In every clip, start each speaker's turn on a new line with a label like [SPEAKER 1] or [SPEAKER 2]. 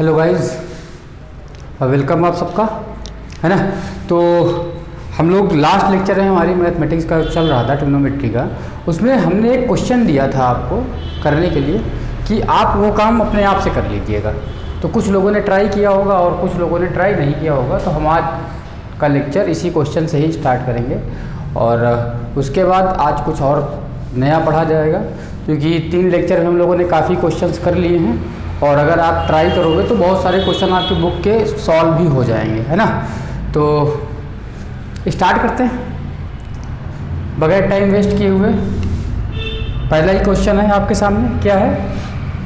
[SPEAKER 1] Hello guys, welcome आप सबका, है ना। तो हम लोग लास्ट लेक्चर है हमारी मैथमेटिक्स का चल रहा था, ट्रिग्नोमेट्री का। उसमें हमने एक क्वेश्चन दिया था आपको करने के लिए कि आप वो काम अपने आप से कर लीजिएगा। तो कुछ लोगों ने ट्राई किया होगा और कुछ लोगों ने ट्राई नहीं किया होगा। तो हम आज का लेक्चर इसी क्वेश्चन से ही स्टार्ट करेंगे और उसके बाद आज कुछ और नया पढ़ा जाएगा, क्योंकि 3 लेक्चर में हम लोगों ने काफ़ी क्वेश्चंस कर लिए हैं और अगर आप ट्राई करोगे तो बहुत सारे क्वेश्चन आपकी बुक के सॉल्व भी हो जाएंगे, है ना। तो स्टार्ट करते हैं बगैर टाइम वेस्ट किए हुए। पहला ही क्वेश्चन है आपके सामने, क्या है,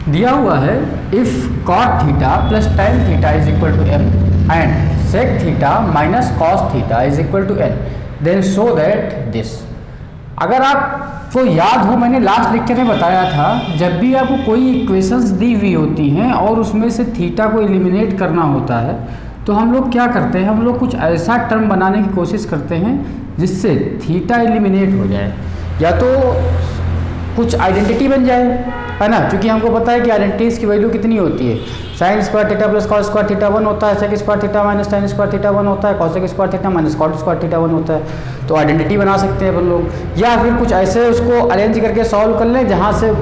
[SPEAKER 1] दिया हुआ है if cot theta plus tan theta is equal to m and sec theta minus cos theta is equal to n then show that this. अगर आपको याद हो, मैंने लास्ट लेक्चर में बताया था, जब भी आपको कोई इक्वेशंस दी हुई होती हैं और उसमें से थीटा को एलिमिनेट करना होता है तो हम लोग क्या करते हैं, हम लोग कुछ ऐसा टर्म बनाने की कोशिश करते हैं जिससे थीटा एलिमिनेट हो जाए, या तो कुछ आइडेंटिटी बन जाए, है ना। क्योंकि हमको पता है कि आइडेंटिटीज़ की वैल्यू कितनी होती है, sine square theta plus cos square theta 1 होता है, sec square theta minus tan square theta 1 होता है, cosec square theta minus cot square theta 1 होता है। तो आइडेंटिटी बना सकते हैं अपन लोग, या फिर कुछ ऐसे उसको अरेंज करके सॉल्व कर लें जहाँ से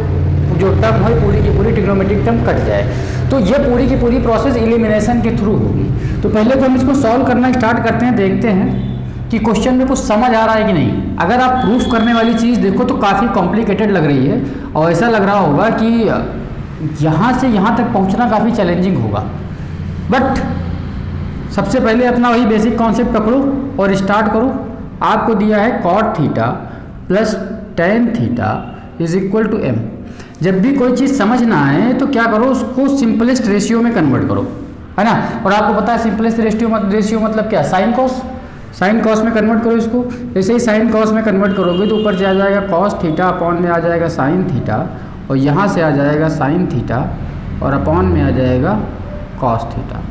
[SPEAKER 1] जो टर्म है पूरी की पूरी ट्रिग्नोमेट्रिक टर्म कट जाए। तो ये पूरी की पूरी प्रोसेस एलिमिनेशन के थ्रू होगी। तो पहले तो हम इसको सॉल्व करना स्टार्ट करते हैं, देखते हैं कि क्वेश्चन में कुछ समझ आ रहा है कि नहीं। अगर आप प्रूफ करने वाली चीज़ देखो तो काफ़ी कॉम्प्लिकेटेड लग रही है और ऐसा लग रहा होगा कि यहाँ से यहाँ तक पहुँचना काफ़ी चैलेंजिंग होगा। बट सबसे पहले अपना वही बेसिक कॉन्सेप्ट पकड़ो और स्टार्ट करो। आपको दिया है cot theta plus tan theta is equal to m। जब भी कोई चीज़ समझ ना आए तो क्या करो, उसको सिंपलेस्ट रेशियो में कन्वर्ट करो, है ना। और आपको पता है सिंपलेस्ट रेशियो मतलब क्या, साइन कॉस में कन्वर्ट करो इसको। जैसे ही साइन कॉस में कन्वर्ट करोगे तो ऊपर से आ जाएगा कॉस थीटा, अपॉन में आ जाएगा साइन थीटा, और यहाँ से आ जाएगा साइन थीटा और अपॉन में आ जाएगा कॉस थीटा,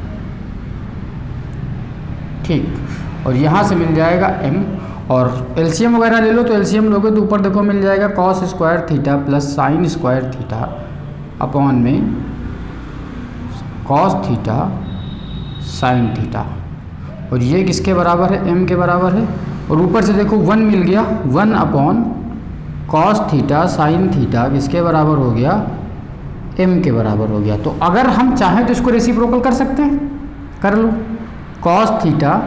[SPEAKER 1] ठीक। और यहाँ से मिल जाएगा m, और एलसीएम वगैरह ले लो तो एलसीएम लोगे तो ऊपर देखो मिल जाएगा cos square theta plus sign square theta upon में कॉस थीटा साइन थीटा, और ये किसके बराबर है, m के बराबर है। और ऊपर से देखो 1 मिल गया, 1 upon cos theta sine theta किसके बराबर हो गया, m के बराबर हो गया। तो अगर हम चाहें तो इसको रेसिप्रोकल कर सकते हैं, कर लो। Cos theta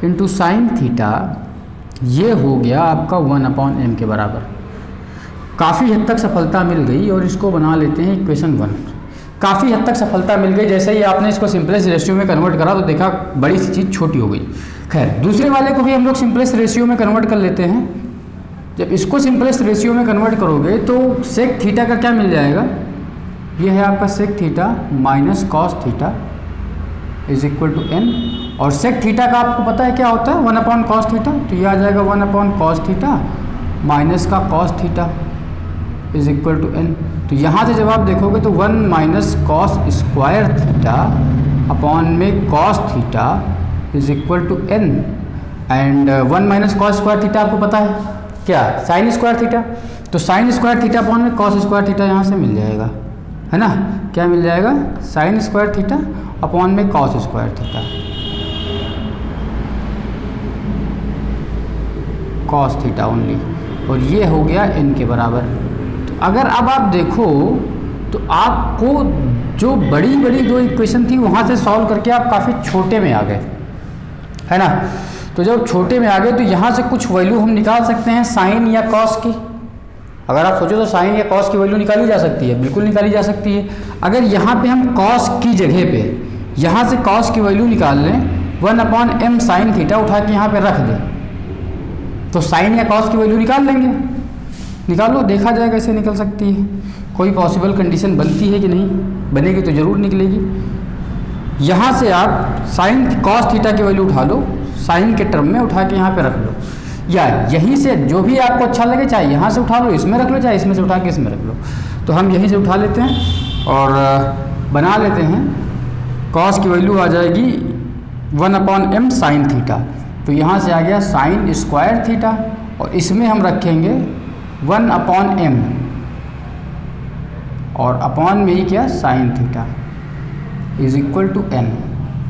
[SPEAKER 1] into sine theta ये हो गया आपका 1 अपॉन m के बराबर। काफ़ी हद तक सफलता मिल गई और इसको बना लेते हैं इक्वेशन 1। काफ़ी हद तक सफलता मिल गई, जैसे ही आपने इसको सिंपलेस्ट रेशियो में कन्वर्ट करा तो देखा बड़ी सी चीज़ छोटी हो गई। खैर, दूसरे वाले को भी हम लोग सिंपलेस्ट रेशियो में कन्वर्ट कर लेते हैं। जब इसको सिंपलेस्ट रेशियो में कन्वर्ट करोगे तो सेक थीटा का क्या मिल जाएगा, ये है आपका sec theta minus cos theta is equal to n। और सेक थीटा का आपको पता है क्या होता है, 1 अपॉन कॉस थीटा। तो ये आ जाएगा 1 अपॉन कॉस थीटा माइनस का cos theta is equal to n। तो यहाँ से जब आप देखोगे तो 1 minus cos square theta upon में cos theta is equal to n, and 1 minus cos square theta आपको पता है क्या, साइन स्क्वायर थीटा। तो साइन स्क्वायर थीटा अपॉन में कॉस स्क्वायर थीटा यहाँ से मिल जाएगा, है ना। क्या मिल जाएगा, साइन स्क्वायर थीटा अपॉन में cos square theta, cos theta only, और ये हो गया n के बराबर। तो अगर अब आप देखो तो आपको जो बड़ी बड़ी 2 इक्वेशन थी वहाँ से सॉल्व करके आप काफ़ी छोटे में आ गए, है ना। तो जब छोटे में आ गए तो यहाँ से कुछ वैल्यू हम निकाल सकते हैं साइन या कॉस की। अगर आप सोचो तो साइन या कॉस की वैल्यू निकाली जा सकती है, बिल्कुल निकाली जा सकती है। अगर यहाँ पे हम कॉस की जगह पे यहाँ से कॉस की वैल्यू निकाल लें, 1 अपॉन m साइन थीटा उठा के यहाँ पे रख दें तो साइन या कॉस की वैल्यू निकाल लेंगे। निकालो, देखा जाए कैसे निकल सकती है, कोई पॉसिबल कंडीशन बनती है कि नहीं, बनेगी तो ज़रूर निकलेगी। यहाँ से आप साइन कॉस थीटा की वैल्यू उठा लो, साइन के टर्म में उठा के यहाँ पे रख लो, या यहीं से जो भी आपको अच्छा लगे, चाहे यहाँ से उठा लो इसमें रख लो, चाहे इसमें से उठा के इसमें रख लो। तो हम यहीं से उठा लेते हैं और बना लेते हैं। कॉस की वैल्यू आ जाएगी 1 अपॉन m साइन थीटा, तो यहाँ से आ गया साइन स्क्वायर थीटा, और इसमें हम रखेंगे 1 अपॉन m और अपॉन में ही क्या, sine theta. Is equal to n,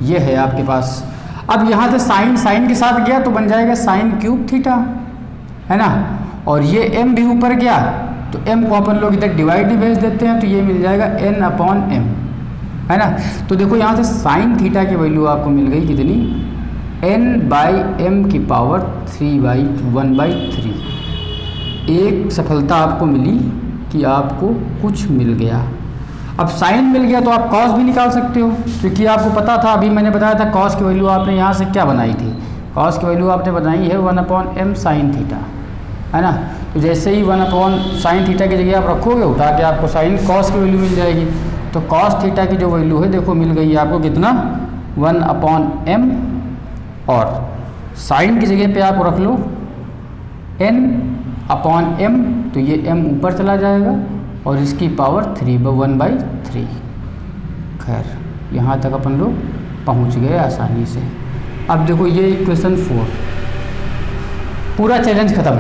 [SPEAKER 1] ये है आपके पास। अब यहाँ से साइन के साथ गया तो बन जाएगा साइन क्यूब थीटा, है ना, और ये m भी ऊपर गया तो m को अपन लोग इधर डिवाइड में भेज देते हैं तो ये मिल जाएगा n अपॉन m, है ना। तो देखो यहाँ से साइन थीटा की वैल्यू आपको मिल गई कितनी, n/m की पावर 3/1/3। एक सफलता आपको मिली कि आपको कुछ मिल गया। अब साइन मिल गया तो आप कॉस भी निकाल सकते हो, क्योंकि आपको पता था, अभी मैंने बताया था कॉस की वैल्यू आपने यहाँ से क्या बनाई थी, कॉस की वैल्यू आपने बनाई है 1/m साइन थीटा, है ना। तो जैसे ही 1 साइन थीटा की जगह आप रखोगे उठा के आपको साइन कॉस की वैल्यू मिल जाएगी। तो कॉस थीटा की जो वैल्यू है देखो मिल गई आपको कितना, 1/m, और साइन की जगह पे आप रख लो n/m, तो ये m ऊपर चला जाएगा और इसकी पावर 3/1/3। खैर यहाँ तक अपन लोग पहुँच गए आसानी से। अब देखो ये इक्वेशन 4, पूरा चैलेंज खत्म।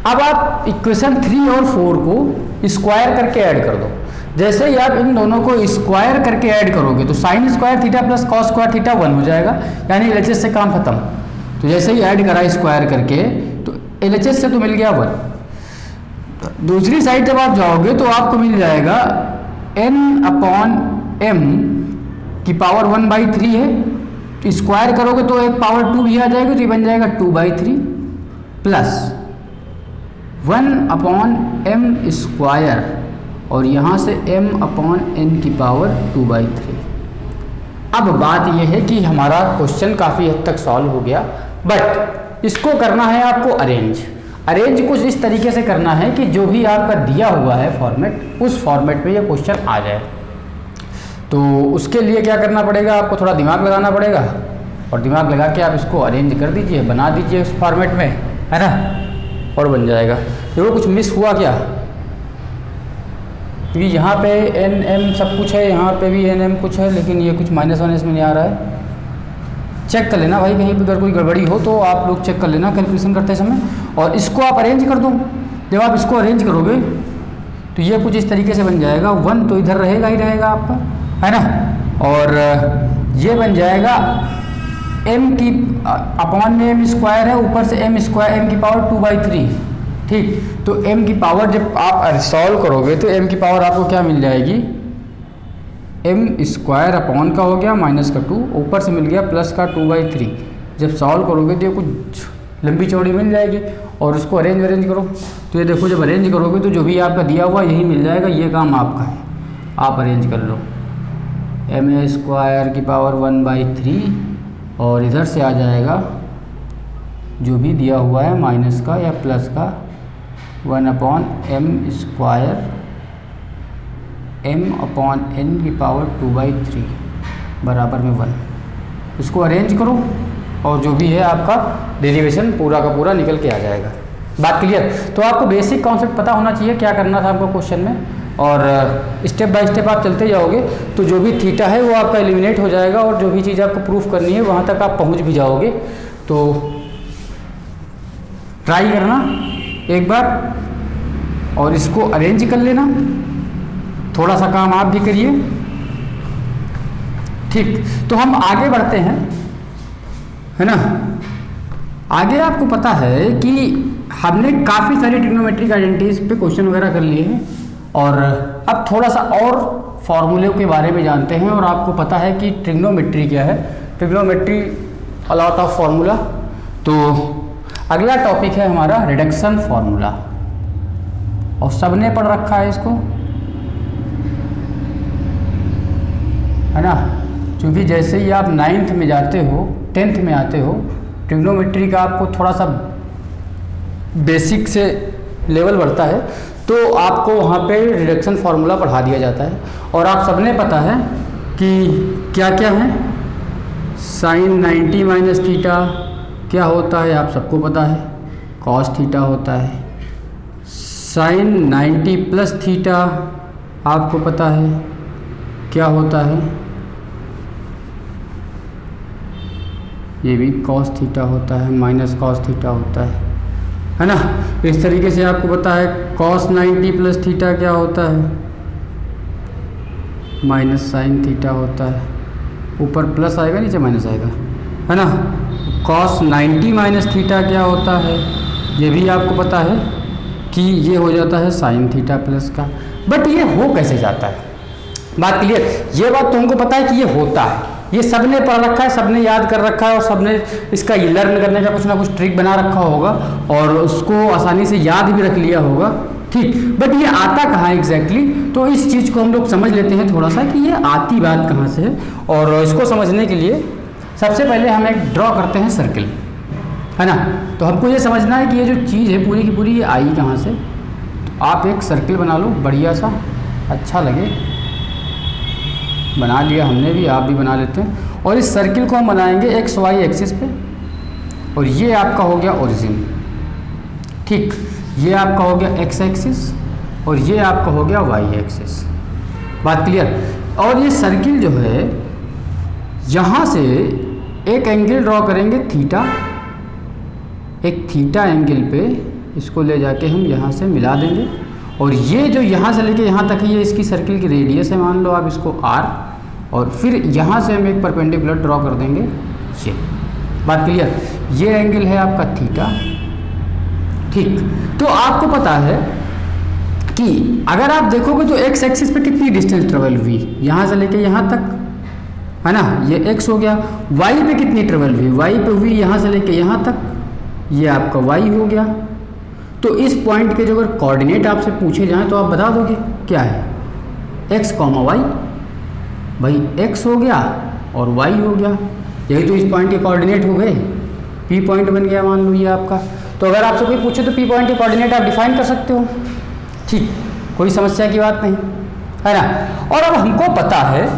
[SPEAKER 1] अब आप इक्वेशन 3 और 4 को स्क्वायर करके ऐड कर दो। जैसे ही आप इन दोनों को स्क्वायर करके ऐड करोगे तो sine square theta plus cos square theta 1 हो जाएगा, यानी एलएचएस से काम खत्म। तो जैसे ही ऐड करा स्क्वायर करके तो एलएचएस से तो मिल गया 1। दूसरी साइड जब आप जाओगे तो आपको मिल जाएगा n/m की पावर 1/3 है, तो स्क्वायर करोगे तो एक पावर 2 भी आ जाएगी, तो ये बन जाएगा 2/3 प्लस 1/m स्क्वायर, और यहाँ से m/n की पावर 2/3। अब बात यह है कि हमारा क्वेश्चन काफ़ी हद तक सॉल्व हो गया, बट इसको करना है आपको अरेंज कुछ इस तरीके से करना है कि जो भी आपका दिया हुआ है फॉर्मेट, उस फॉर्मेट में ये क्वेश्चन आ जाए। तो उसके लिए क्या करना पड़ेगा, आपको थोड़ा दिमाग लगाना पड़ेगा, और दिमाग लगा के आप इसको अरेंज कर दीजिए, बना दीजिए उस फॉर्मेट में, है ना, और बन जाएगा। देखो कुछ मिस हुआ क्या, क्योंकि यहाँ पे n m सब कुछ है, यहाँ पे भी n m कुछ है, लेकिन ये कुछ -1 इसमें नहीं आ रहा है। चेक कर लेना भाई, कहीं पर अगर कोई गड़बड़ी हो तो आप लोग चेक कर लेना कैलकुलेशन करते समय, और इसको आप अरेंज कर दो। जब आप इसको अरेंज करोगे तो ये कुछ इस तरीके से बन जाएगा, 1 तो इधर रहेगा ही रहेगा आपका, है ना, और ये बन जाएगा m की अपॉन में m स्क्वायर है, ऊपर से m स्क्वायर, m की पावर 2/3, ठीक। तो m की पावर जब आप सॉल्व करोगे तो m की पावर आपको क्या मिल जाएगी, m स्क्वायर अपॉन का हो गया माइनस का 2, ऊपर से मिल गया प्लस का 2/3। जब सॉल्व करोगे तो ये कुछ लंबी चौड़ी मिल जाएगी, और उसको अरेंज करो तो ये देखो जब अरेंज करोगे तो जो भी आपका दिया हुआ यही मिल जाएगा, ये काम आपका है, आप अरेंज कर लो। m स्क्वायर की पावर 1/3, और इधर से आ जाएगा जो भी दिया हुआ है माइनस का या प्लस का 1/m स्क्वायर m/n की पावर 2/3 बराबर में 1। इसको अरेंज करो और जो भी है आपका डेरिवेशन पूरा का पूरा निकल के आ जाएगा। बात क्लियर? तो आपको बेसिक कॉन्सेप्ट पता होना चाहिए क्या करना था आपको क्वेश्चन में, और स्टेप बाय स्टेप आप चलते जाओगे तो जो भी थीटा है वो आपका एलिमिनेट हो जाएगा, और जो भी चीज़ आपको प्रूफ करनी है वहाँ तक आप पहुँच भी जाओगे। तो ट्राई करना एक बार और इसको अरेंज कर लेना, थोड़ा सा काम आप भी करिए, ठीक। तो हम आगे बढ़ते हैं, है ना। आगे आपको पता है कि हमने काफ़ी सारी ट्रिग्नोमेट्रिक आइडेंटिटीज पे क्वेश्चन वगैरह कर लिए हैं, और अब थोड़ा सा और फॉर्मूले के बारे में जानते हैं। और आपको पता है कि ट्रिग्नोमेट्री क्या है, trigonometry a lot of formula. तो अगला टॉपिक है हमारा रिडक्शन फार्मूला, और सबने पढ़ रखा है इसको, है ना, क्योंकि जैसे ही आप 9th में जाते हो, 10th में आते हो, ट्रिग्नोमेट्री का आपको थोड़ा सा बेसिक से लेवल बढ़ता है, तो आपको वहाँ पे रिडक्शन फार्मूला पढ़ा दिया जाता है। और आप सबने पता है कि क्या क्या है, साइन 90 माइनस थीटा क्या होता है, आप सबको पता है, कॉस थीटा होता है। साइन 90 प्लस थीटा आपको पता है क्या होता है, ये भी कॉस थीटा होता है, माइनस कॉस थीटा होता है ना। इस तरीके से आपको पता है कॉस 90 प्लस थीटा क्या होता है, माइनस साइन थीटा होता है, ऊपर प्लस आएगा नीचे माइनस आएगा, है ना। कॉस 90 माइनस थीटा क्या होता है, ये भी आपको पता है कि ये हो जाता है साइन थीटा प्लस का। बट ये हो कैसे जाता है, बात क्लियर। ये बात तो हमको पता है कि ये होता है, ये सबने पढ़ रखा है, सबने याद कर रखा है और सबने इसका ये लर्न करने का कुछ ना कुछ ट्रिक बना रखा होगा और उसको आसानी से याद भी रख लिया होगा, ठीक। बट ये आता कहाँ है एग्जैक्टली, तो इस चीज़ को हम लोग समझ लेते हैं थोड़ा सा कि ये आती बात कहाँ से है। और इसको समझने के लिए सबसे पहले हम एक ड्रॉ करते हैं सर्किल, है ना। तो हमको ये समझना है कि ये जो चीज़ है पूरी की पूरी ये आई कहाँ से। तो आप एक सर्किल बना लो बढ़िया सा, अच्छा लगे, बना लिया हमने भी, आप भी बना लेते हैं। और इस सर्किल को हम बनाएंगे एक्स वाई एक्सिस पे, और ये आपका हो गया ओरिजिन, ठीक। ये आपका हो गया एक्स एक्सिस और ये आपका हो गया वाई एक्सिस, बात क्लियर। और ये सर्किल जो है यहाँ से एक एंगल ड्रॉ करेंगे थीटा, एक थीटा एंगल पे इसको ले जाके हम यहाँ से मिला देंगे। और ये जो यहाँ से लेके यहाँ तक है ये इसकी सर्किल की रेडियस है, मान लो आप इसको r, और फिर यहाँ से हम एक परपेंडिकुलर ड्रॉ कर देंगे ये, बात क्लियर। ये एंगल है आपका थीटा, ठीक। तो आपको पता है कि अगर आप देखोगे तो एक्स एक्सिस पे कितनी डिस्टेंस ट्रेवल हुई, यहाँ से लेके यहाँ तक, है ना, ये x हो गया। y पे कितनी ट्रेवल हुई, y पे हुई यहाँ से लेके यहाँ तक, ये आपका y हो गया। तो इस पॉइंट के जो अगर कोऑर्डिनेट आपसे पूछे जाएं तो आप बता दोगे क्या है, x, y, भाई x हो गया और y हो गया, यही तो इस पॉइंट के कोऑर्डिनेट हो गए, P पॉइंट बन गया मान लो ये आपका। तो अगर आपसे कोई पूछे तो P पॉइंट के कोऑर्डिनेट आप डिफाइन कर सकते हो, ठीक, कोई समस्या की बात नहीं, है ना। और अब हमको पता है,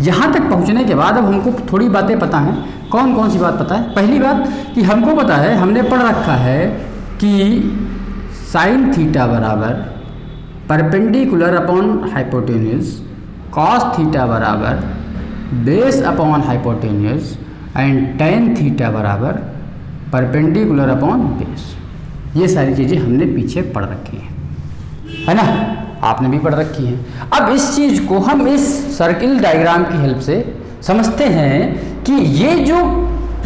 [SPEAKER 1] यहाँ तक पहुँचने के बाद अब हमको थोड़ी बातें पता हैं। कौन कौन सी बात पता है, पहली बात कि हमको पता है, हमने पढ़ रखा है कि साइन थीटा बराबर perpendicular upon hypotenuse, cos theta बराबर base upon hypotenuse and tan theta बराबर परपेंडिकुलर अपॉन बेस। ये सारी चीज़ें हमने पीछे पढ़ रखी हैं, है ना, आपने भी पढ़ रखी है। अब इस चीज़ को हम इस सर्किल डायग्राम की हेल्प से समझते हैं कि ये जो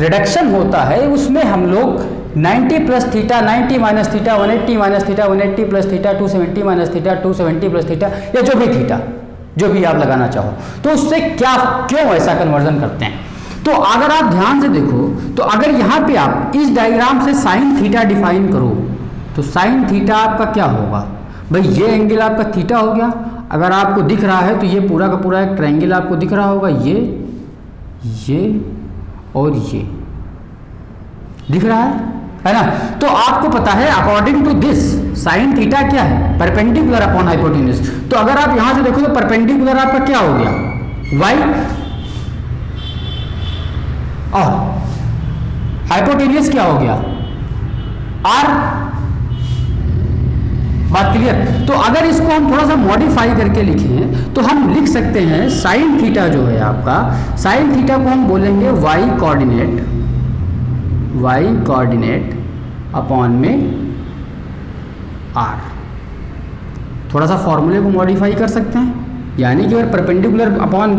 [SPEAKER 1] रिडक्शन होता है उसमें हम लोग 90 plus theta, 90 minus theta, 180 minus theta, 180 plus theta, 270 minus theta, 270 plus theta, या जो भी थीटा जो भी आप लगाना चाहो, तो उससे क्या क्यों ऐसा कन्वर्जन करते हैं। तो अगर आप ध्यान से देखो तो अगर यहाँ पे आप इस डायग्राम से साइन थीटा डिफाइन करो तो साइन थीटा आपका क्या होगा, भाई ये एंगल आपका थीटा हो गया। अगर आपको दिख रहा है तो ये पूरा का पूरा एक ट्रायंगल आपको दिख रहा होगा, ये और ये दिख रहा है ना। तो आपको पता है according to this sine theta क्या है, परपेंडिकुलर अपॉन हाइपोटेन्यूज। तो अगर आप यहां से देखो तो परपेंडिकुलर आपका क्या हो गया, y, और हाइपोटेन्यूज क्या हो गया, r, बात क्लियर। तो अगर इसको हम थोड़ा सा मॉडिफाई करके लिखें तो हम लिख सकते हैं साइन थीटा जो है आपका, साइन थीटा को हम बोलेंगे y कोऑर्डिनेट अपॉन में r। थोड़ा सा फॉर्मूले को मॉडिफाई कर सकते हैं, यानी कि अगर परपेंडिकुलर अपॉन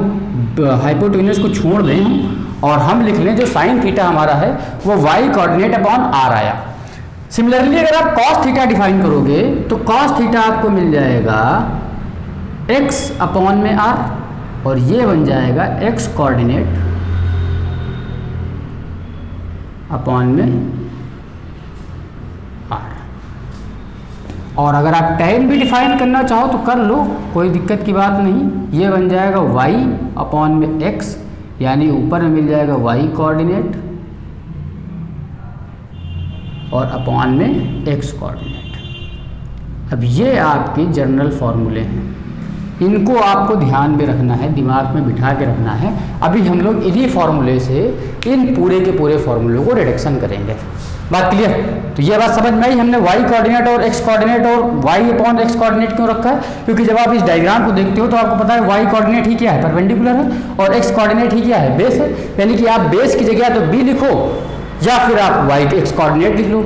[SPEAKER 1] हाइपोटेन्यूज को छोड़ दें हम और हम लिख लें जो साइन थीटा हमारा है वो y कोऑर्डिनेट अपॉन r आया। सिमिलरली अगर आप cos थीटा डिफाइन करोगे तो cos थीटा आपको मिल जाएगा x अपॉन में r, और ये बन जाएगा x कोऑर्डिनेट अपॉन में r। और अगर आप tan भी डिफाइन करना चाहो तो कर लो, कोई दिक्कत की बात नहीं। ये बन जाएगा y अपॉन में x, यानी ऊपर में मिल जाएगा y कोऑर्डिनेट और अपॉन में x कोऑर्डिनेट। अब ये आपके जनरल फॉर्मूले हैं, इनको आपको ध्यान में रखना है, दिमाग में बिठा के रखना है। अभी हम लोग इन्हीं फॉर्मूले से इन पूरे के पूरे फॉर्मूलों को रिडक्शन करेंगे, बात क्लियर। तो ये बात समझ में आई, हमने y कोऑर्डिनेट और x कोऑर्डिनेट और y अपॉन x कोऑर्डिनेट क्यों रखा है, क्योंकि जब आप इस डायग्राम को देखते हो तो आपको पता है y कोऑर्डिनेट ही क्या है, परपेंडिकुलर है, और x कोऑर्डिनेट ही क्या है, बेस है। यानी कि आप बेस की जगह तो b लिखो या फिर आप y के x कोऑर्डिनेट लिख लो,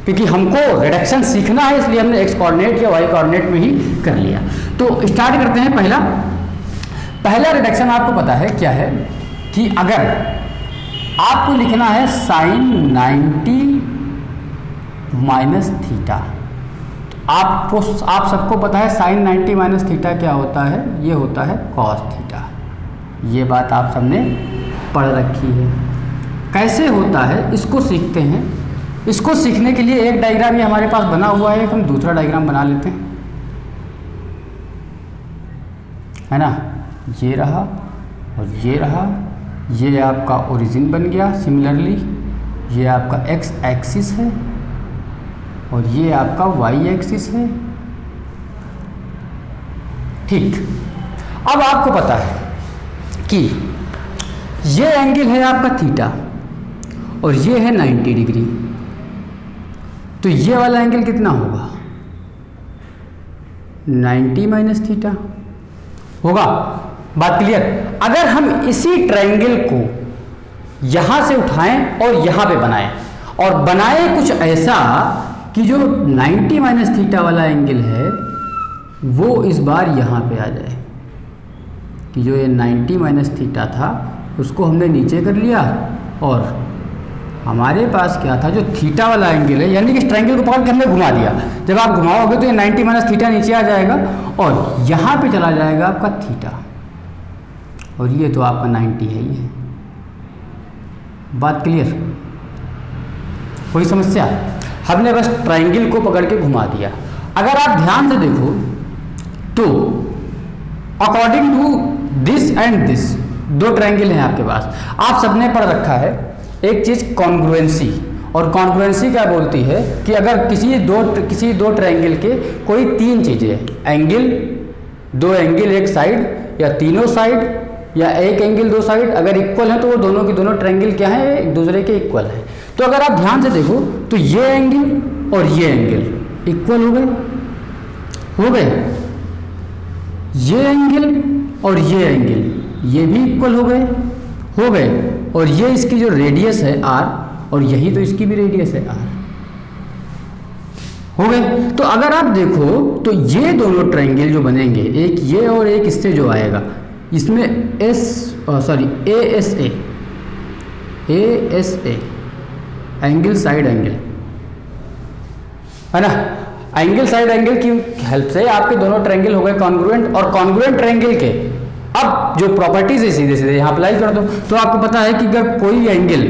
[SPEAKER 1] क्योंकि हमको रिडक्शन सीखना है इसलिए हमने x कोऑर्डिनेट या y कोऑर्डिनेट में ही कर लिया। तो स्टार्ट करते हैं पहला। पहला रिडक्शन आपको पता है क्या है कि अगर आपको लिखना है साइन 90 माइनस थीटा, आप सबको पता है साइन 90 माइनस थीटा क्या होता है, ये होता है कॉस थीटा। ये बात आप सबने पढ़ रखी है। कैसे होता है इसको सीखते हैं। इसको सीखने के लिए एक डायग्राम ये हमारे पास बना हुआ है, हम दूसरा डायग्राम बना लेते हैं, है ना। ये रहा और ये रहा, ये आपका ओरिजिन बन गया। सिमिलरली ये आपका एक्स एक्सिस है और ये आपका वाई एक्सिस है। ठीक, अब आपको पता है कि ये एंगल है आपका थीटा और ये है 90 डिग्री, तो ये वाला एंगल कितना होगा, 90 माइनस थीटा होगा। बात क्लियर। अगर हम इसी ट्रायंगल को यहां से उठाएं और यहां पे बनाएं और बनाए कुछ ऐसा कि जो 90 माइनस थीटा वाला एंगल है वो इस बार यहां पे आ जाए, कि जो ये 90 माइनस थीटा था उसको हमने नीचे कर लिया और हमारे पास क्या था, जो थीटा वाला एंगल है, यानी कि इस ट्रायंगल को पकड़ के हमने घुमा दिया। जब आप घुमाओगे तो ये 90 माइनस थीटा नीचे आ जाएगा और यहाँ पे चला जाएगा आपका थीटा, और ये तो आपका 90 है। ये बात क्लियर, कोई समस्या? हमने बस ट्रायंगल को पकड़ के घुमा दिया। अगर आप ध्यान से देखो तो according to this and this, दो ट्रायंगल हैं आपके पास, आप सबने पढ़ रखा है एक चीज़ कॉन्ग्रुएंसी। और कॉन्ग्रुएंसी क्या बोलती है कि अगर किसी दो ट्रायंगल के कोई तीन चीज़ें, एंगल, दो एंगल एक साइड या तीनों साइड या एक एंगल दो साइड अगर इक्वल है तो वो दोनों की दोनों ट्रायंगल क्या है, एक दूसरे के इक्वल है। तो अगर आप ध्यान से देखो तो ये एंगल और ये एंगल इक्वल हो गए, ये एंगल और ये एंगल ये भी इक्वल हो गए, और ये इसकी जो रेडियस है r और यही तो इसकी भी रेडियस है r, हो गए। तो अगर आप देखो तो ये दोनों ट्रायंगल जो बनेंगे, एक ये और एक इससे जो आएगा, इसमें ASA एंगल साइड एंगल, है ना। एंगल साइड एंगल की हेल्प से आपके दोनों ट्रायंगल हो गए कॉन्ग्रुएंट, और कॉन्ग्रुएंट ट्रायंगल के अब जो प्रॉपर्टीज है सीधे सीधे यहाँ अप्लाई कर दो। तो आपको पता है कि अगर कोई एंगल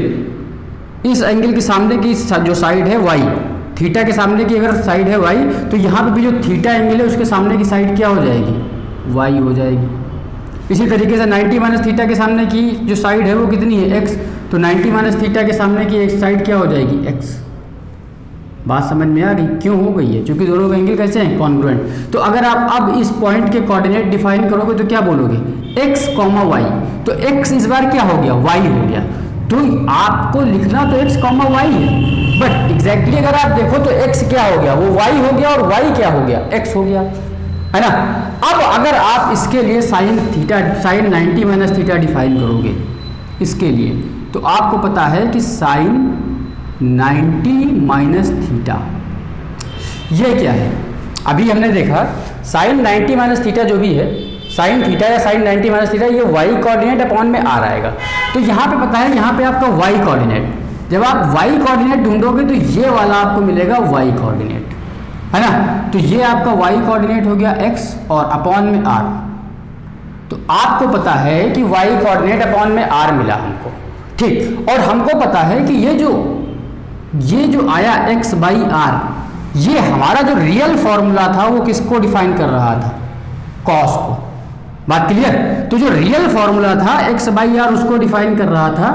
[SPEAKER 1] इस एंगल के सामने की जो साइड है y, थीटा के सामने की अगर साइड है y, तो यहाँ पे भी जो थीटा एंगल है उसके सामने की साइड क्या हो जाएगी, y हो जाएगी। इसी तरीके से 90 माइनस थीटा के सामने की जो साइड है वो कितनी है, x, तो 90 माइनस थीटा के सामने की एक साइड क्या हो जाएगी, x। बात समझ में आ गई? क्यों हो गई है? क्योंकि दोनों के एंगल कैसे हैं, कॉन्ग्रुएंट। तो अगर आप अब इस पॉइंट के कोऑर्डिनेट डिफाइन करोगे तो क्या बोलोगे, x, y। तो x इस बार क्या हो गया, y हो गया। तो आपको लिखना तो x, y है, बट एग्जैक्टली अगर आप देखो तो x क्या हो गया, वो y हो गया, और y क्या हो गया, x हो गया, है ना। अब अगर आप इसके लिए साइन 90 माइनस थीटा डिफाइन करोगे इसके लिए, तो आपको पता है कि साइन 90 माइनस थीटा ये क्या है। अभी हमने देखा साइन 90 माइनस थीटा जो भी है, साइन थीटा या साइन 90 माइनस थीटा, ये y कोऑर्डिनेट अपॉन में r आएगा। तो यहाँ पे पता है, यहाँ पे आपका y कोऑर्डिनेट, जब आप y कोऑर्डिनेट ढूंढोगे तो ये वाला आपको मिलेगा y कोऑर्डिनेट, है ना। तो ये आपका y कोऑर्डिनेट हो गया x और अपॉन में r। तो आपको पता है कि y कोऑर्डिनेट अपॉन में r मिला हमको, ठीक। और हमको पता है कि ये जो आया x बाई r, ये हमारा जो रियल फॉर्मूला था वो किसको डिफाइन कर रहा था, कॉस को। बात क्लियर? तो जो रियल फॉर्मूला था x बाई r उसको डिफाइन कर रहा था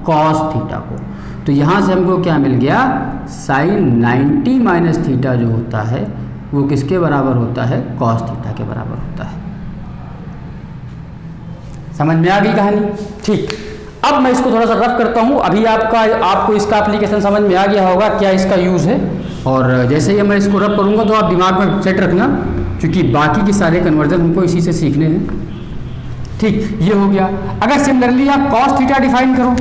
[SPEAKER 1] कॉस थीटा को। तो यहाँ से हमको क्या मिल गया, साइन 90 माइनस थीटा जो होता है वो किसके बराबर होता है, कॉस थीटा के बराबर होता है। समझ में आ गई कहानी? ठीक। अब मैं इसको थोड़ा सा रफ करता हूँ। अभी आपको इसका एप्लीकेशन समझ में आ गया होगा, क्या इसका यूज़ है। और जैसे ही मैं इसको रफ करूँगा तो आप दिमाग में सेट रखना, क्योंकि बाकी के सारे कन्वर्जन हमको इसी से सीखने हैं। ठीक, ये हो गया। अगर सिमिलरली आप कॉस थीटा डिफाइन करो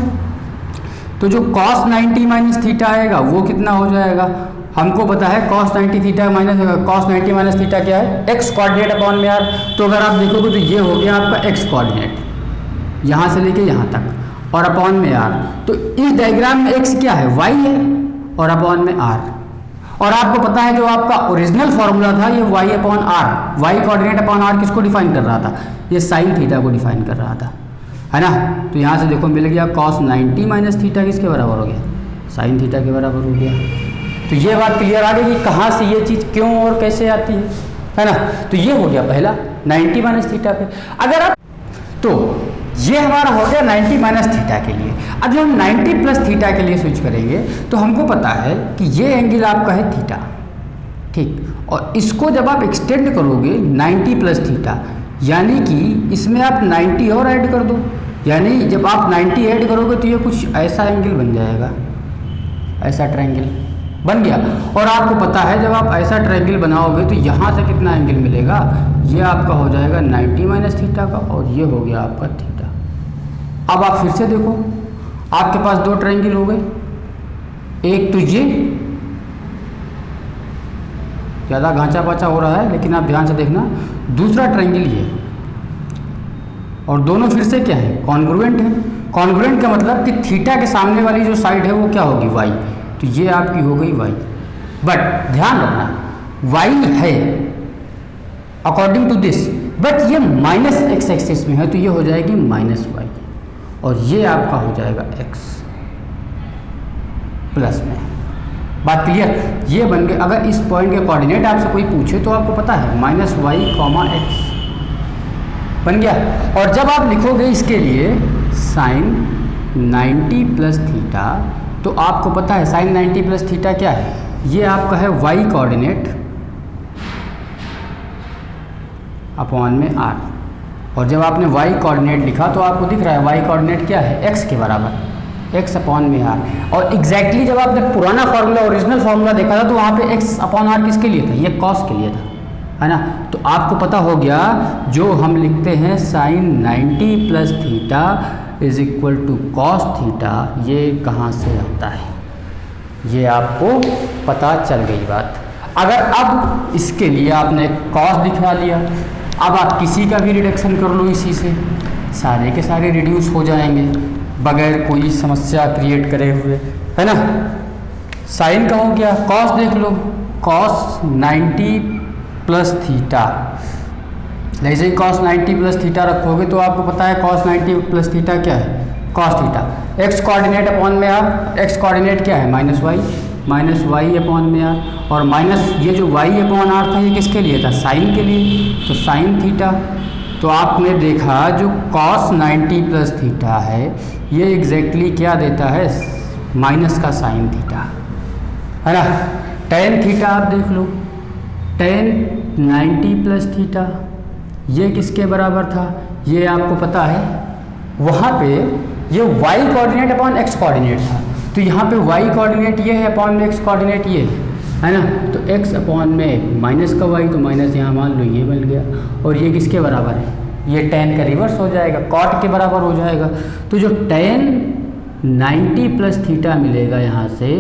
[SPEAKER 1] तो जो कॉस 90 माइनस थीटा आएगा वो कितना हो जाएगा, हमको पता है cos 90 theta minus cos 90 minus theta क्या है, x कोऑर्डिनेट अपॉन में आर। तो अगर आप देखोगे तो ये हो गया आपका x कोऑर्डिनेट यहाँ से लेके यहाँ तक और अपॉन में आर। तो इस डायग्राम में x क्या है, y है और अपॉन में r। और आपको पता है जो आपका ओरिजिनल फॉर्मूला था ये y upon r, y coordinate upon r किसको डिफाइन कर रहा था, ये साइन थीटा को डिफाइन कर रहा था, है ना। तो यहाँ से देखो मिल गया cos 90 माइनस थीटा किसके बराबर हो गया, साइन थीटा के बराबर हो गया। तो ये बात क्लियर आ गई कि कहाँ से ये चीज़ क्यों और कैसे आती है ना। तो ये हो गया पहला 90 माइनस थीटा पे। अगर आप तो ये हमारा हो गया 90 माइनस थीटा के लिए। अब जब हम 90 प्लस थीटा के लिए स्विच करेंगे तो हमको पता है कि ये एंगल आपका है थीटा, ठीक। और इसको जब आप एक्सटेंड करोगे 90 प्लस थीटा, यानी कि इसमें आप 90 और ऐड कर दो, यानी जब आप 90 ऐड करोगे तो ये कुछ ऐसा एंगल बन जाएगा, ऐसा ट्रायंगल बन गया। और आपको पता है जब आप ऐसा ट्रायंगल बनाओगे तो यहाँ से कितना एंगल मिलेगा, ये आपका हो जाएगा 90 माइनस थीटा का और ये हो गया आपका थीटा। अब आप फिर से देखो, आपके पास दो ट्रायंगल हो गए, एक तो ये ज़्यादा घांचा पाचा हो रहा है लेकिन आप ध्यान से देखना, दूसरा ट्रायंगल ये, और दोनों फिर से क्या है, कॉन्ग्रुएंट है। कॉन्ग्रुएंट का मतलब कि थीटा के सामने वाली जो साइड है वो क्या होगी, वाई। तो ये आपकी हो गई वाई, बट ध्यान रखना वाई है अकॉर्डिंग टू दिस, बट ये माइनस एक्स एक्सिस में है तो ये हो जाएगी माइनस वाई, और ये आपका हो जाएगा एक्स प्लस में। बात क्लियर, ये बन गए। अगर इस पॉइंट के कोऑर्डिनेट आपसे कोई पूछे तो आपको पता है माइनस वाई कॉमा एक्स बन गया। और जब आप लिखोगे इसके लिए साइन 90 प्लस थीटा, तो आपको पता है साइन 90 प्लस थीटा क्या है, ये आपका है वाई कोऑर्डिनेट अपॉन में आर। और जब आपने वाई कोऑर्डिनेट लिखा तो आपको दिख रहा है वाई कोऑर्डिनेट क्या है, एक्स के बराबर, एक्स अपॉन में आर। और एग्जैक्टली जब आपने पुराना फार्मूला ओरिजिनल फार्मूला देखा था तो वहाँ पे एक्स अपॉन आर किसके लिए था, ये कॉस के लिए था, है ना। तो आपको पता हो गया जो हम लिखते हैं sine 90 plus theta is equal to cos theta, ये कहाँ से आता है, ये आपको पता चल गई बात। अगर अब इसके लिए आपने कॉस दिखा लिया, अब आप किसी का भी रिडक्शन कर लो इसी से, सारे के सारे रिड्यूस हो जाएंगे बगैर कोई समस्या क्रिएट करे हुए, है ना। साइन का हो गया, कॉस देख लो, कॉस 90 प्लस थीटा, जैसे ही कॉस 90 प्लस थीटा रखोगे तो आपको पता है कॉस 90 प्लस थीटा क्या है, cos theta. X coordinate upon में आर, एक्स कोऑर्डिनेट क्या है माइनस वाई अपॉन में आर, और माइनस ये जो वाई अपॉन आर था ये किसके लिए था, साइन के लिए, तो साइन थीटा। तो आपने देखा जो कॉस 90 प्लस थीटा है ये एग्जैक्टली क्या देता है, माइनस का साइन थीटा, है ना। टेन थीटा आप देख लो, टेन 90 प्लस थीटा ये किसके बराबर था, ये आपको पता है वहाँ पे ये y coordinate upon x coordinate था, तो यहाँ पे वाई कोऑर्डिनेट ये है अपॉन में एक्स कोऑर्डिनेट ये है ना। तो एक्स अपॉन में माइनस का वाई, तो माइनस यहाँ मान लो ये बन गया, और ये किसके बराबर है, ये टेन का रिवर्स हो जाएगा, कॉट के बराबर हो जाएगा। तो जो टेन 90 प्लस थीटा मिलेगा यहाँ से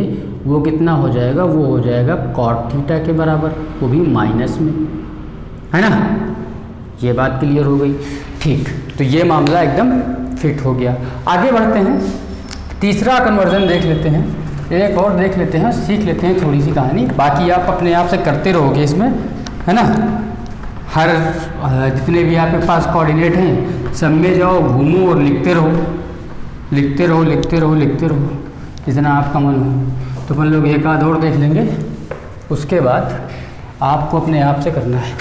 [SPEAKER 1] वो कितना हो जाएगा, वो हो जाएगा कॉट थीटा के बराबर, वो भी माइनस में, है ना। ये बात क्लियर हो गई, ठीक। तो ये मामला एकदम फिट हो गया। आगे बढ़ते हैं, तीसरा कन्वर्जन देख लेते हैं, एक और देख लेते हैं, सीख लेते हैं थोड़ी सी कहानी, बाकी आप अपने आप से करते रहोगे इसमें, है ना। हर जितने भी आपके पास कोऑर्डिनेट हैं सब में जाओ, घूमो और लिखते रहो, लिखते रहो, लिखते रहो, लिखते रहो, जितना आपका मन हो। तो अपन लोग एक आध और देख लेंगे, उसके बाद आपको अपने आप से करना है,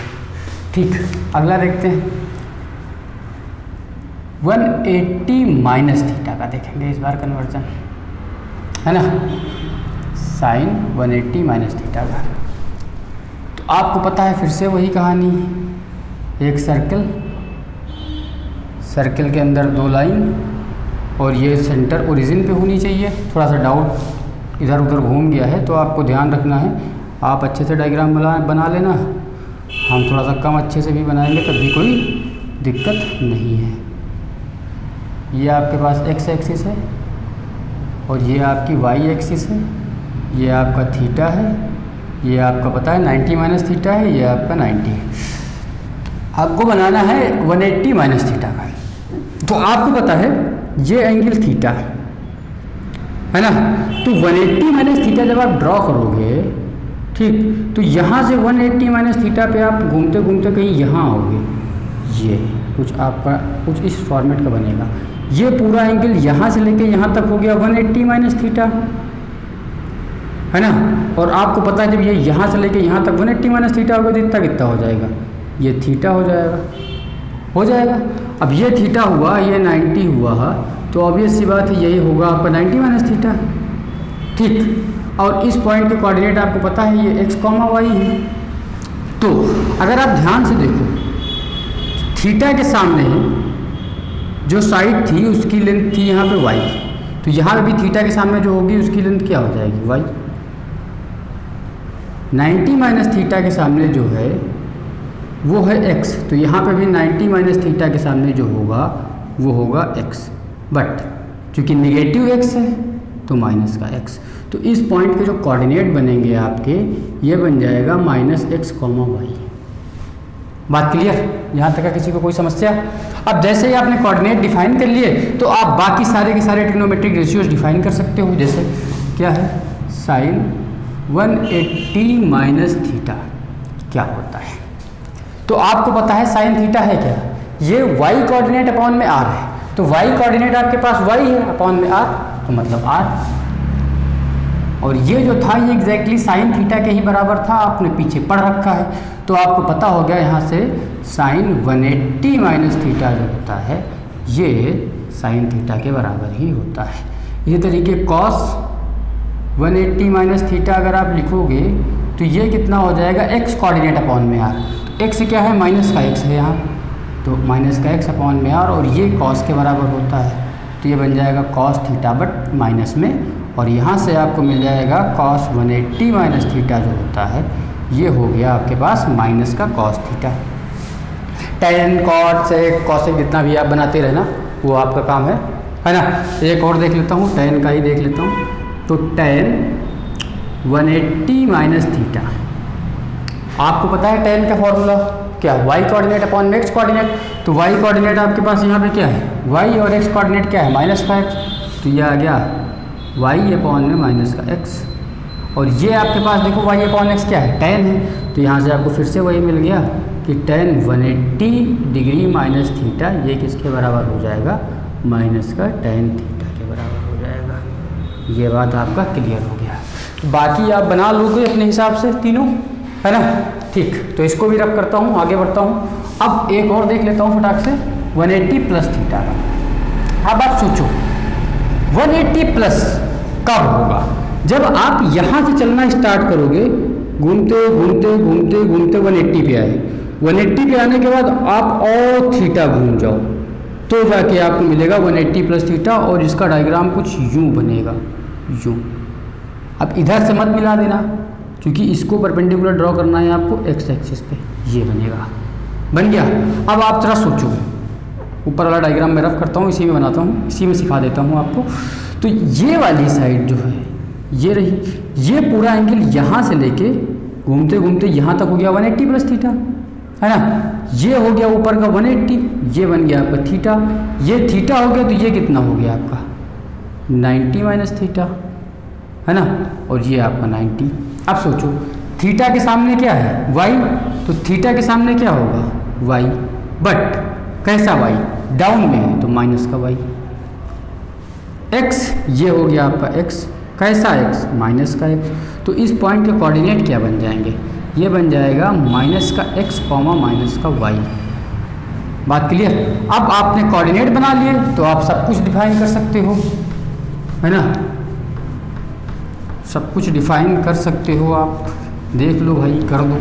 [SPEAKER 1] ठीक। अगला देखते हैं 180 माइनस थीटा का देखेंगे इस बार कन्वर्जन, है ना, साइन 180 माइनस थीटा का। तो आपको पता है फिर से वही कहानी, एक सर्कल, सर्कल के अंदर दो लाइन, और ये सेंटर ओरिजिन पे होनी चाहिए। थोड़ा सा डाउट इधर उधर घूम गया है तो आपको ध्यान रखना है, आप अच्छे से डायग्राम बना लेना, हम थोड़ा सा कम अच्छे से भी बनाएंगे तब भी कोई दिक्कत नहीं है। ये आपके पास एक्स एक्सिस है और ये आपकी वाई एक्सिस है, ये आपका थीटा है ये आपका पता है 90 माइनस थीटा है, ये आपका 90 है। आपको बनाना है 180 माइनस थीटा का। तो आपको पता है ये एंगल थीटा है ना, तो 180 माइनस थीटा जब आप ड्रॉ करोगे, ठीक, तो यहाँ से 180 माइनस थीटा पे आप घूमते घूमते कहीं यहाँ आओगे, ये कुछ आपका कुछ इस फॉर्मेट का बनेगा। ये पूरा एंगल यहाँ से लेके यहाँ तक हो गया 180 माइनस थीटा, है ना। और आपको पता है जब ये यहाँ से लेके यहाँ तक 180 माइनस थीटा होगा तो इतना कितना हो जाएगा, ये थीटा हो जाएगा। अब ये थीटा हुआ, ये 90 हुआ, तो ऑब्वियस सी बात है यही होगा आपका 90 माइनस थीटा, ठीक। और इस पॉइंट के कोऑर्डिनेट आपको पता है ये x, y है। तो अगर आप ध्यान से देखो, थीटा के सामने जो साइड थी उसकी लेंथ थी यहाँ पे y, तो यहाँ पे भी थीटा के सामने जो होगी उसकी लेंथ क्या हो जाएगी, y। 90 माइनस थीटा के सामने जो है वो है x, तो यहाँ पे भी 90 माइनस थीटा के सामने जो होगा वो होगा x, बट चूँकि नेगेटिव x है तो माइनस का x। तो इस पॉइंट के जो कोऑर्डिनेट बनेंगे आपके, ये बन जाएगा -x, y। बात क्लियर? यहाँ तक का किसी को कोई समस्या? अब जैसे ही आपने कोऑर्डिनेट डिफाइन कर लिए तो आप बाकी सारे के सारे ट्रिग्नोमेट्रिक रेशियोज डिफाइन कर सकते हो। जैसे क्या है, साइन 180 माइनस थीटा क्या होता है। तो आपको पता है साइन थीटा है क्या, ये y कोऑर्डिनेट अपॉन में r है, तो y कोऑर्डिनेट आपके पास y है अपॉन में r, तो मतलब r। और ये जो था ये एग्जैक्टली साइन थीटा के ही बराबर था, आपने पीछे पढ़ रखा है। तो आपको पता हो गया यहाँ से साइन 180 माइनस थीटा जो होता है ये साइन थीटा के बराबर ही होता है। इसी तरीके कॉस 180 माइनस थीटा अगर आप लिखोगे तो ये कितना हो जाएगा, x कोऑर्डिनेट अपॉन में r। तो x क्या है, माइनस का x है यहाँ, तो माइनस का x अपॉन में r, और ये कॉस के बराबर होता है, तो ये बन जाएगा कॉस थीटा बट माइनस में। और यहाँ से आपको मिल जाएगा कॉस 180 माइनस थीटा जो होता है ये हो गया आपके पास माइनस का कॉस थीटा। टेन कॉट से कॉसेक जितना भी आप बनाते रहना वो आपका काम है ना। एक और देख लेता हूँ, टेन का ही देख लेता हूँ। तो टेन 180 माइनस थीटा, आपको पता है टेन का फॉर्मूला क्या, y कोऑर्डिनेट अपॉन में x कोऑर्डिनेट। तो y कोऑर्डिनेट आपके पास यहाँ पे क्या है, y, और x कोऑर्डिनेट क्या है, माइनस का x, तो ये आ गया y अपॉन में माइनस का x। और ये आपके पास देखो y अपॉन x क्या है, टेन है, तो यहाँ से आपको फिर से वही मिल गया कि टेन 180 डिग्री माइनस थीटा ये किसके बराबर हो जाएगा, माइनस का टेन थीटा के बराबर हो जाएगा। ये बात आपका क्लियर हो गया। बाकी आप बना लोगे अपने हिसाब से तीनों, है ना, ठीक। तो इसको भी रख करता हूँ, आगे बढ़ता हूँ। अब एक और देख लेता हूँ फटाक से 180 प्लस थीटा का। अब आप सोचो 180 प्लस कब होगा, जब आप यहाँ से चलना स्टार्ट करोगे, घूमते घूमते घूमते घूमते 180 पे आए, 180 पे आने के बाद आप और थीटा घूम जाओ तो जाके आपको मिलेगा 180 प्लस थीटा, और इसका डायग्राम कुछ यूँ बनेगा, यूँ। अब इधर से मत मिला देना क्योंकि इसको परपेंडिकुलर ड्रॉ करना है आपको x एक्सिस पे, ये बनेगा, बन गया। अब आप जरा सोचो, ऊपर वाला डायग्राम मैं रफ करता हूँ, इसी में बनाता हूँ, इसी में सिखा देता हूँ आपको। तो ये वाली साइड जो है ये रही, ये पूरा एंगल यहाँ से लेके घूमते घूमते यहाँ तक हो गया 180 प्लस थीटा, है ना। ये हो गया ऊपर का 180, ये बन गया आपका थीटा, ये थीटा हो गया, तो ये कितना हो गया आपका 90 माइनस थीटा, है ना, और ये आपका 90। अब सोचो थीटा के सामने क्या है, y, तो थीटा के सामने क्या होगा, y, बट कैसा y, डाउन में है तो माइनस का y। x ये हो गया आपका x, कैसा x, माइनस का x। तो इस पॉइंट के कोऑर्डिनेट क्या बन जाएंगे, ये बन जाएगा माइनस का x कॉमा माइनस का y। बात क्लियर? अब आपने कोऑर्डिनेट बना लिए तो आप सब कुछ डिफाइन कर सकते हो, है ना, सब कुछ डिफाइन कर सकते हो आप। देख लो भाई, कर दो,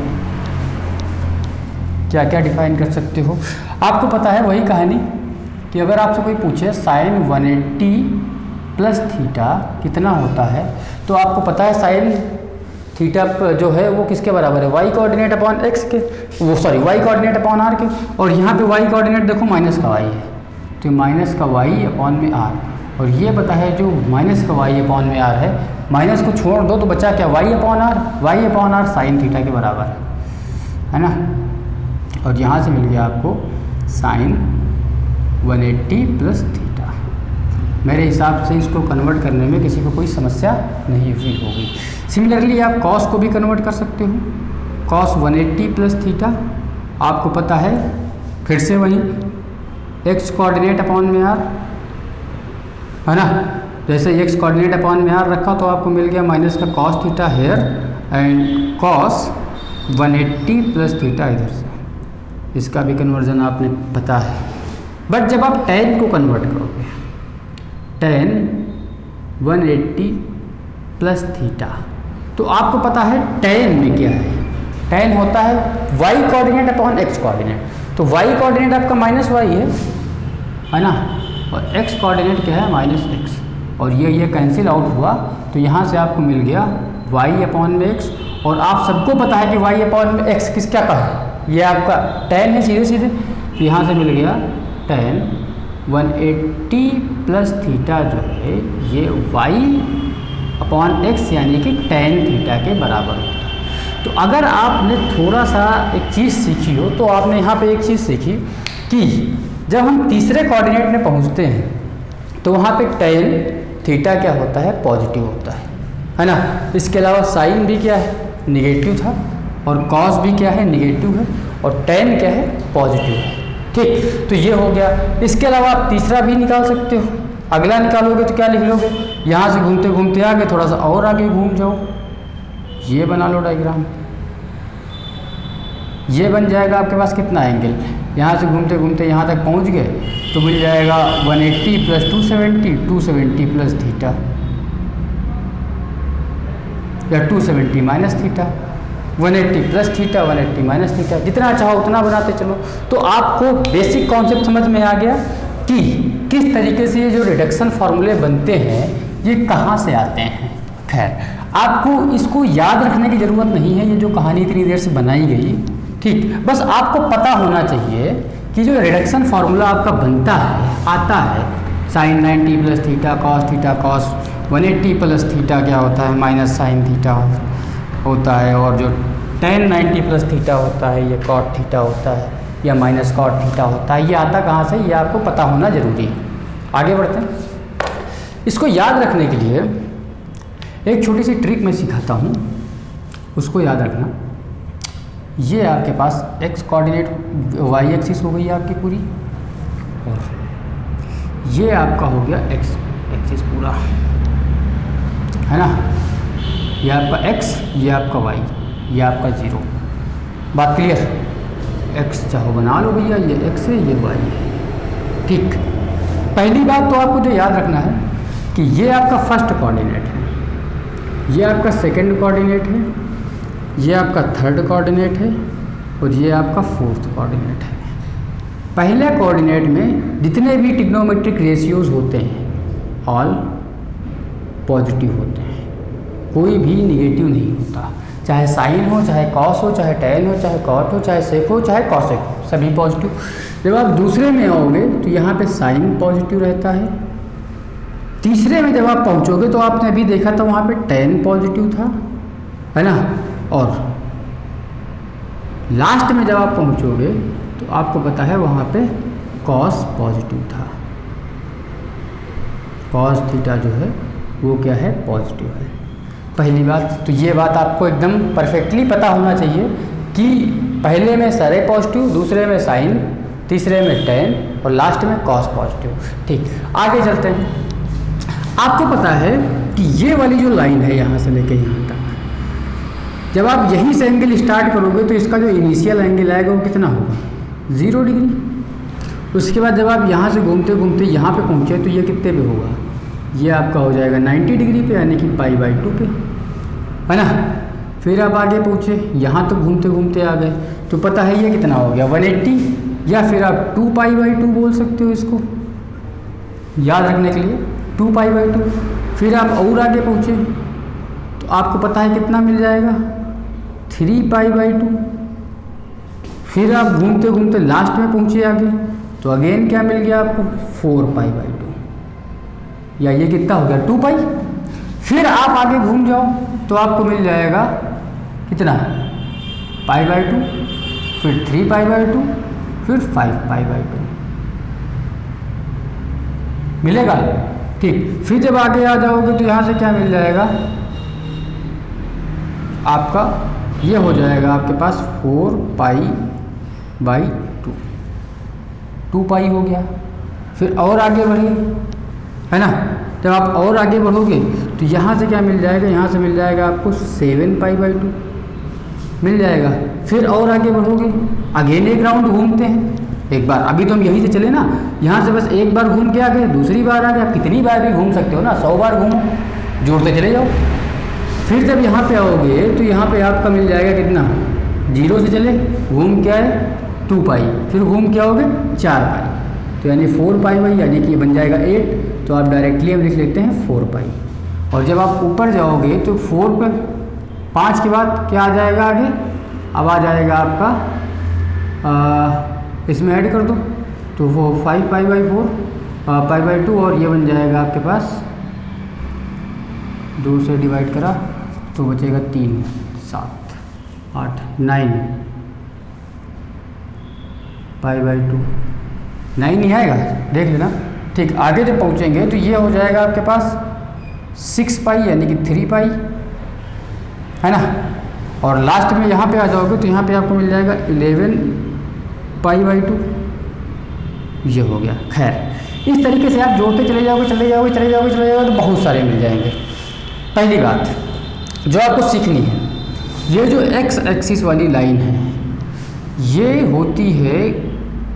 [SPEAKER 1] क्या क्या डिफाइन कर सकते हो। आपको पता है वही कहानी कि अगर आपसे कोई पूछे साइन 180 प्लस थीटा कितना होता है, तो आपको पता है साइन थीटा जो है वो किसके बराबर है, y कोऑर्डिनेट अपॉन x के, वो sorry y coordinate upon r के। और यहाँ पे y कोऑर्डिनेट देखो माइनस का y है, तो माइनस का y अपॉन में r। और ये पता है जो माइनस का वाई अपॉन में आर है, माइनस को छोड़ दो तो बचा क्या, y upon r sine theta के बराबर है ना। और यहाँ से मिल गया आपको साइन 180 प्लस थीटा। मेरे हिसाब से इसको कन्वर्ट करने में किसी को कोई समस्या नहीं हुई होगी। सिमिलरली आप कॉस को भी कन्वर्ट कर सकते हो, कॉस 180 प्लस थीटा आपको पता है, फिर से वही एक्स कोऑर्डिनेट अपॉन में आर है ना। जैसे एक्स कोऑर्डिनेट अपॉन में आर रखा तो आपको मिल गया माइनस का cos theta here and cos 180 plus theta इधर से। इसका भी कन्वर्जन आपने पता है। बट जब आप tan को कन्वर्ट करोगे, tan 180 प्लस थीटा, तो आपको पता है tan में क्या है, tan होता है y coordinate upon x coordinate. तो y कोऑर्डिनेट आपका माइनस वाई है ना, और x कोऑर्डिनेट क्या है माइनस x, और ये कैंसिल आउट हुआ तो यहाँ से आपको मिल गया y अपॉन में x। और आप सबको पता है कि y अपॉन में x किस क्या का है, ये आपका tan है सीधे सीधे, तो यहाँ से मिल गया tan 180 प्लस थीटा जो है ये y अपॉन x यानी कि tan थीटा के बराबर होता है। तो अगर आपने थोड़ा सा एक चीज़ सीखी हो तो आपने यहाँ पे एक चीज़ सीखी कि जब हम तीसरे कोऑर्डिनेट में पहुँचते हैं तो वहाँ पे tan थीटा क्या होता है, पॉजिटिव होता है ना। इसके अलावा साइन भी क्या है, निगेटिव था, और कॉस भी क्या है, निगेटिव है, और tan क्या है, पॉजिटिव है। ठीक, तो ये हो गया। इसके अलावा आप तीसरा भी निकाल सकते हो। अगला निकालोगे तो क्या लिख लोगे, यहाँ से घूमते घूमते आगे, थोड़ा सा और आगे घूम जाओ, ये बना लो डायग्राम। ये बन जाएगा आपके पास कितना एंगल, यहाँ से घूमते घूमते यहाँ तक पहुँच गए तो मिल जाएगा 180 प्लस 270, 270 प्लस थीटा, या 270 minus theta, 180 plus theta, 180 minus theta, जितना चाहो उतना बनाते चलो। तो आपको बेसिक कॉन्सेप्ट समझ में आ गया कि किस तरीके से ये जो रिडक्शन फार्मूले बनते हैं ये कहाँ से आते हैं। खैर, आपको इसको याद रखने की ज़रूरत नहीं है, ये जो कहानी इतनी देर से बनाई गई, ठीक, बस आपको पता होना चाहिए कि जो रिडक्शन फार्मूला आपका बनता है, आता है, sine 90 plus theta cos 180 plus theta क्या होता है, माइनस साइन थीटा होता है, और जो tan 90 प्लस थीटा होता है ये कॉट थीटा होता है, या माइनस कॉट थीटा होता है। ये आता कहाँ से, ये आपको पता होना ज़रूरी है। आगे बढ़ते हैं। इसको याद रखने के लिए एक छोटी सी ट्रिक मैं सिखाता हूँ, उसको याद रखना। ये आपके पास x कोऑर्डिनेट y एक्सिस हो गई है आपकी पूरी, और ये आपका हो गया x एक्सिस पूरा, है ना। ये आपका x, ये आपका y, ये आपका 0। बात क्लियर, x चाहो बना लो भैया, ये x है ये y है। ठीक, पहली बात तो आपको जो याद रखना है कि ये आपका फर्स्ट कोऑर्डिनेट है, ये आपका सेकंड कोऑर्डिनेट है, ये आपका थर्ड कोऑर्डिनेट है, और ये आपका फोर्थ कोऑर्डिनेट है। पहले कोऑर्डिनेट में जितने भी ट्रिग्नोमेट्रिक रेशियोज होते हैं ऑल पॉजिटिव होते हैं, कोई भी निगेटिव नहीं होता। चाहे साइन हो, चाहे कॉस हो, चाहे टैन हो, चाहे कॉट हो, चाहे सेक हो, चाहे कॉसेक हो, सभी पॉजिटिव। जब आप दूसरे में आओगे तो यहाँ पे साइन पॉजिटिव रहता है। तीसरे में जब आप पहुँचोगे तो आपने अभी देखा था वहाँ पे टैन पॉजिटिव था, है ना। और लास्ट में जब आप पहुँचोगे तो आपको पता है वहाँ पे कॉस पॉजिटिव था, कॉस थीटा जो है वो क्या है, पॉजिटिव है। पहली बात तो ये बात आपको एकदम परफेक्टली पता होना चाहिए कि पहले में सारे पॉजिटिव, दूसरे में साइन, तीसरे में टैन, और लास्ट में कॉस पॉजिटिव। ठीक, आगे चलते हैं। आपको पता है कि ये वाली जो लाइन है यहाँ से लेके यहाँ तक, जब आप यहीं से एंगल स्टार्ट करोगे तो इसका जो इनिशियल एंगल आएगा वो कितना होगा, 0 डिग्री। उसके बाद जब आप यहाँ से घूमते घूमते यहाँ पे पहुँचे तो ये कितने पे होगा, ये आपका हो जाएगा 90 डिग्री पे, यानी कि π/2 पे, है ना। फिर आप आगे पहुँचे, यहाँ तक घूमते घूमते आ गए तो पता है ये कितना हो गया, 180, या फिर आप 2π/2 बोल सकते हो इसको याद रखने के लिए, 2π/2। फिर आप और आगे पहुँचे तो आपको पता है कितना मिल जाएगा, 3π/2। फिर आप घूमते घूमते लास्ट में पहुँचे आगे तो अगेन क्या मिल गया आपको, 4π/2। या ये कितना हो गया 2 पाई। फिर आप आगे घूम जाओ तो आपको मिल जाएगा कितना पाई बाई 2, फिर 3 पाई बाई 2, फिर 5 पाई बाई 2 मिलेगा। ठीक, फिर जब आगे आ जाओगे तो यहाँ से क्या मिल जाएगा आपका, ये हो जाएगा आपके पास 4 पाई बाई 2, 2 पाई हो गया। फिर और आगे बढ़िए, है ना, जब आप और आगे बढ़ोगे तो यहाँ से क्या मिल जाएगा, यहाँ से मिल जाएगा आपको 7 पाई बाई 2 मिल जाएगा। फिर और आगे बढ़ोगे, अगेन एक राउंड घूमते हैं एक बार, अभी तो हम यहीं से चले ना, यहाँ से बस एक बार घूम के आ गए, दूसरी बार आ गए, आप कितनी बार भी घूम सकते हो ना, 100 बार घूमो, जोड़ते चले जाओ। फिर जब यहाँ पे आओगे तो यहाँ पे आपका मिल जाएगा कितना, 0 से चले घूम के आए 2 पाई, फिर घूम के आओगे 4 पाई, तो यानी 4 पाई बाई, यानी कि ये बन जाएगा 8, तो आप डायरेक्टली हम लिख लेते हैं 4 पाई। और जब आप ऊपर जाओगे तो 4 पे 5 के बाद क्या आ जाएगा आगे, अब आ जाएगा आपका इसमें ऐड कर दो तो वो 5 पाई बाई 4 पाई बाई 2, और ये बन जाएगा आपके पास 2 से डिवाइड करा तो बचेगा 3, 7, 8, 9 पाई बाई 2, 9 नहीं आएगा, देख लेना। ठीक, आगे जब पहुँचेंगे तो ये हो जाएगा आपके पास 6 पाई यानी कि 3 पाई, है ना। और लास्ट में यहाँ पे आ जाओगे तो यहाँ पे आपको मिल जाएगा 11 पाई बाई 2, ये हो गया। खैर, इस तरीके से आप जोड़ते चले जाओगे तो बहुत सारे मिल जाएंगे। पहली बात जो आपको सीखनी है, ये जो एक्स एक्सिस वाली लाइन है ये होती है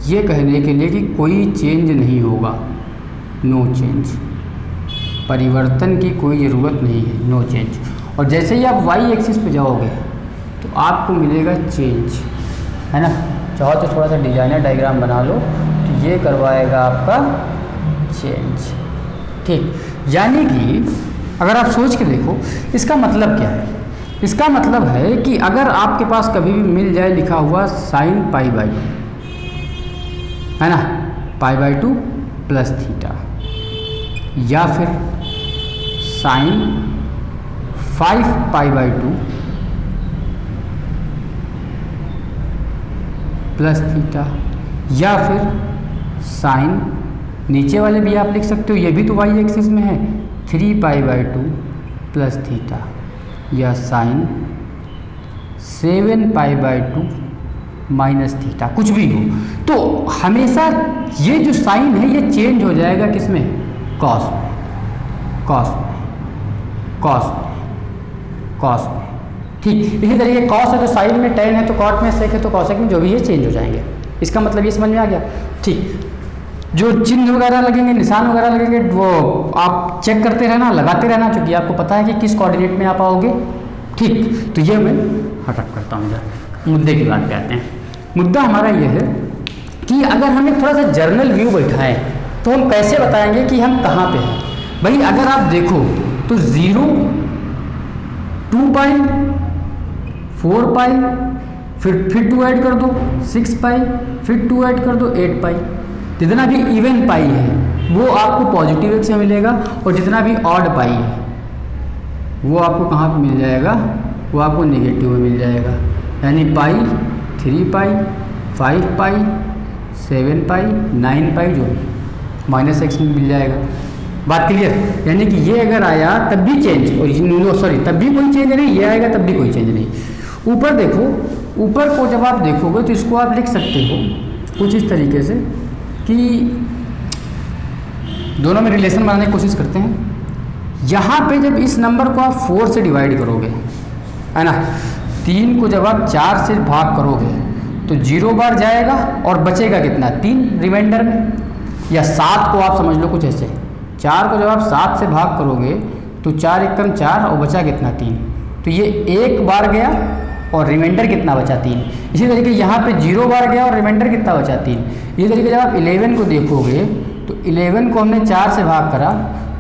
[SPEAKER 1] ये कहने के लिए कि कोई चेंज नहीं होगा, नो चेंज, परिवर्तन की कोई ज़रूरत नहीं है, नो चेंज। और जैसे ही आप वाई एक्सिस पे जाओगे तो आपको मिलेगा चेंज, है ना। चाहो तो थोड़ा सा डिजाइनर डायग्राम बना लो, तो ये करवाएगा आपका चेंज। ठीक, यानी कि अगर आप सोच के देखो इसका मतलब क्या है, इसका मतलब है कि अगर आपके पास कभी भी मिल जाए लिखा हुआ साइन पाई बाई 2, है ना, पाई बाई 2 प्लस थीटा, या फिर sine 5 pi by 2 plus theta, या फिर साइन, नीचे वाले भी आप लिख सकते हो, ये भी तो वाई एक्सिस में है, 3 पाई बाई 2 प्लस थीटा, या sine 7 pi by 2 minus theta, कुछ भी हो। तो हमेशा ये जो साइन है ये चेंज हो जाएगा किसमें, कॉस में, कॉस में, कॉस में, कॉस में। ठीक, इसी तरीके कॉस है तो साइन में, टेन है तो कॉट में, सेक है तो कॉसेक में, जो भी है चेंज हो जाएंगे। इसका मतलब ये समझ में आ गया। ठीक, जो चिन्ह वगैरह लगेंगे, निशान वगैरह लगेंगे, वो आप चेक करते रहना, लगाते रहना, क्योंकि आपको पता है कि किस कोऑर्डिनेट में आप आओगे। ठीक, तो ये मैं हटअप करता हूँ, मुद्दे की बात पे आते हैं। मुद्दा हमारा ये है कि अगर हमें थोड़ा सा जर्नल व्यू बैठाएं तो हम कैसे बताएंगे कि हम कहाँ पे हैं। भाई अगर आप देखो तो 0, 2 पाई, 4 पाई, फिर 2 ऐड कर दो 6 पाई, फिर 2 ऐड कर दो 8 पाई। जितना भी इवन पाई है वो आपको पॉजिटिव एक्स में मिलेगा, और जितना भी ऑड पाई है वो आपको कहाँ पे मिल जाएगा, वो आपको नेगेटिव में मिल जाएगा। यानी पाई, 3 पाई, 5 पाई, 7 पाई, 9 पाई, जो माइनस एक्स में मिल जाएगा। बात क्लियर? यानी कि ये अगर आया तब भी चेंज, और सॉरी तब भी कोई चेंज नहीं, ये आएगा तब भी कोई चेंज नहीं। ऊपर देखो, ऊपर को जब आप देखोगे तो इसको आप लिख सकते हो कुछ इस तरीके से कि दोनों में रिलेशन बनाने की कोशिश करते हैं। यहाँ पे जब इस नंबर को आप 4 से डिवाइड करोगे, है ना, 3 को जब आप 4 से भाग करोगे तो 0 बार जाएगा और बचेगा कितना, 3 रिमाइंडर में। या 7 को आप समझ लो कुछ ऐसे, 4 को जब आप 7 से भाग करोगे तो 4 एकम 4 और बचा कितना, 3। तो ये 1 बार गया और रिमाइंडर कितना बचा, 3। इसी तरीके यहाँ पे 0 बार गया और रिमाइंडर कितना बचा, 3। इसी तरीके जब आप 11 को देखोगे तो 11 को हमने 4 से भाग करा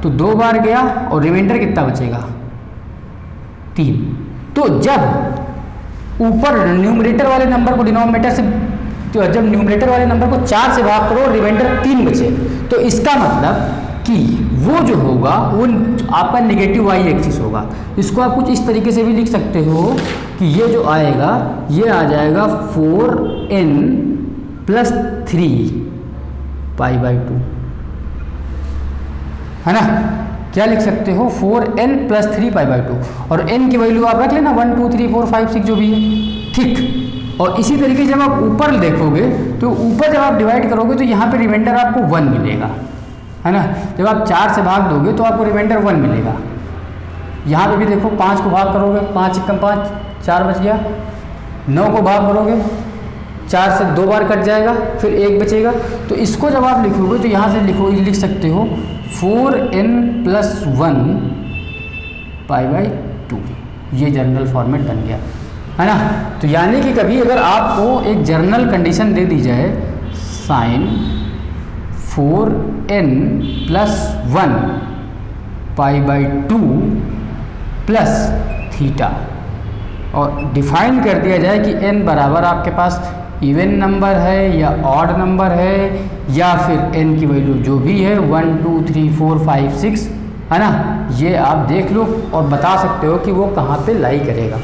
[SPEAKER 1] तो 2 बार गया और रिमाइंडर कितना बचेगा, 3। तो जब ऊपर न्यूमरेटर वाले नंबर को डिनोमिनेटर से, तो जब न्यूमरेटर वाले नंबर को 4 से भाग करो और रिमाइंडर 3 बचे, तो इसका मतलब कि वो जो होगा वो आपका नेगेटिव वाई एक्सिस होगा। इसको आप कुछ इस तरीके से भी लिख सकते हो कि ये जो आएगा ये आ जाएगा 4n + 3 π/2, है ना। क्या लिख सकते हो 4n + 3 π/2, और n की वैल्यू आप रख लेना 1 2 3 4 5 6 जो भी है, ठीक। और इसी तरीके से जब आप ऊपर देखोगे तो ऊपर जब आप डिवाइड करोगे तो यहाँ पे रिमाइंडर आपको 1 मिलेगा, है ना। जब आप 4 से भाग दोगे तो आपको रिमाइंडर 1 मिलेगा। यहाँ पे भी देखो 5 को भाग करोगे, 5 × 5 4 बच गया। 9 को भाग करोगे 4 से 2 बार कट जाएगा, फिर 1 बचेगा। तो इसको जब आप लिखोगे तो यहाँ से लिख सकते हो 4n + 1 π/2। ये जनरल फॉर्मेट बन गया, है ना। तो यानी कि कभी अगर आपको एक जनरल कंडीशन दे दी जाए sin 4n + 1 π/2 प्लस थीटा, और डिफाइन कर दिया जाए कि n बराबर आपके पास इवन नंबर है या ऑड नंबर है, या फिर n की वैल्यू जो भी है 1 2 3 4 5 6, है ना। ये आप देख लो और बता सकते हो कि वो कहाँ पे लाई करेगा,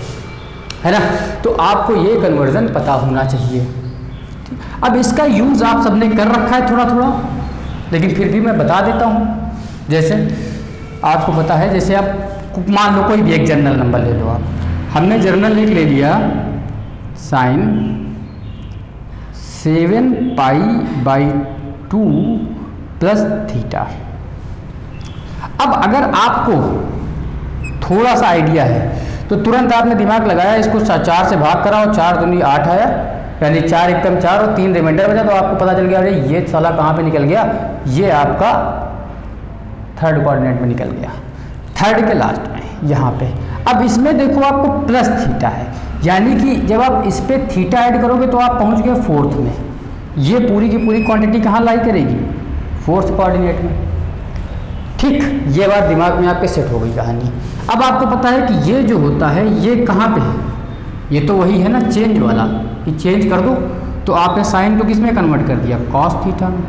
[SPEAKER 1] है ना। तो आपको ये कन्वर्जन पता होना चाहिए। अब इसका यूज़ आप सबने कर रखा है थोड़ा थोड़ा, लेकिन फिर भी मैं बता देता हूँ। जैसे आपको पता है, जैसे आप मान लो कोई भी एक जनरल नंबर ले लो आप, हमने जनरल एक ले लिया sin 7 π/2 प्लस थीटा। अब अगर आपको थोड़ा सा आइडिया है तो तुरंत आपने दिमाग लगाया, इसको 4 से भाग करा और 4 दूनी 8 आया, यानी 4 एकदम 4 और 3 रिमाइंडर बचा, तो आपको पता चल गया अरे ये साला कहाँ पे निकल गया, ये आपका थर्ड कोऑर्डिनेट में निकल गया, थर्ड के लास्ट में यहाँ पे। अब इसमें देखो आपको प्लस थीटा है, यानी कि जब आप इस पर थीटा ऐड करोगे तो आप पहुँच गए फोर्थ में। ये पूरी की पूरी क्वांटिटी कहाँ लाई करेगी, फोर्थ कोऑर्डिनेट में, ठीक। ये बात दिमाग में आपके सेट हो गई कहानी। अब आपको पता है कि ये जो होता है ये कहाँ पे है, ये तो वही है ना चेंज वाला, कि चेंज कर दो तो आपने साइन को किस में कन्वर्ट कर दिया, कॉस थीटा में,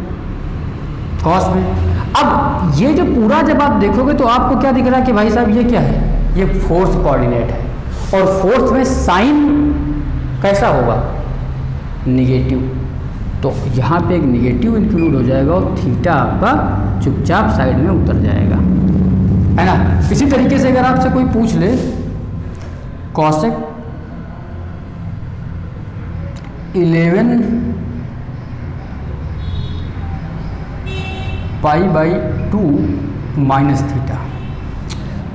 [SPEAKER 1] कॉस में। अब ये जो पूरा जब आप देखोगे तो आपको क्या दिख रहा है कि भाई साहब ये क्या है, ये फोर्थ कोऑर्डिनेट है, और फोर्थ में साइन कैसा होगा, नेगेटिव। तो यहाँ पे एक नेगेटिव इंक्लूड हो जाएगा और थीटा आपका चुपचाप साइड में उतर जाएगा, है ना। इसी तरीके से अगर आपसे कोई पूछ ले कॉसेक 11 π/2 माइनस थीटा,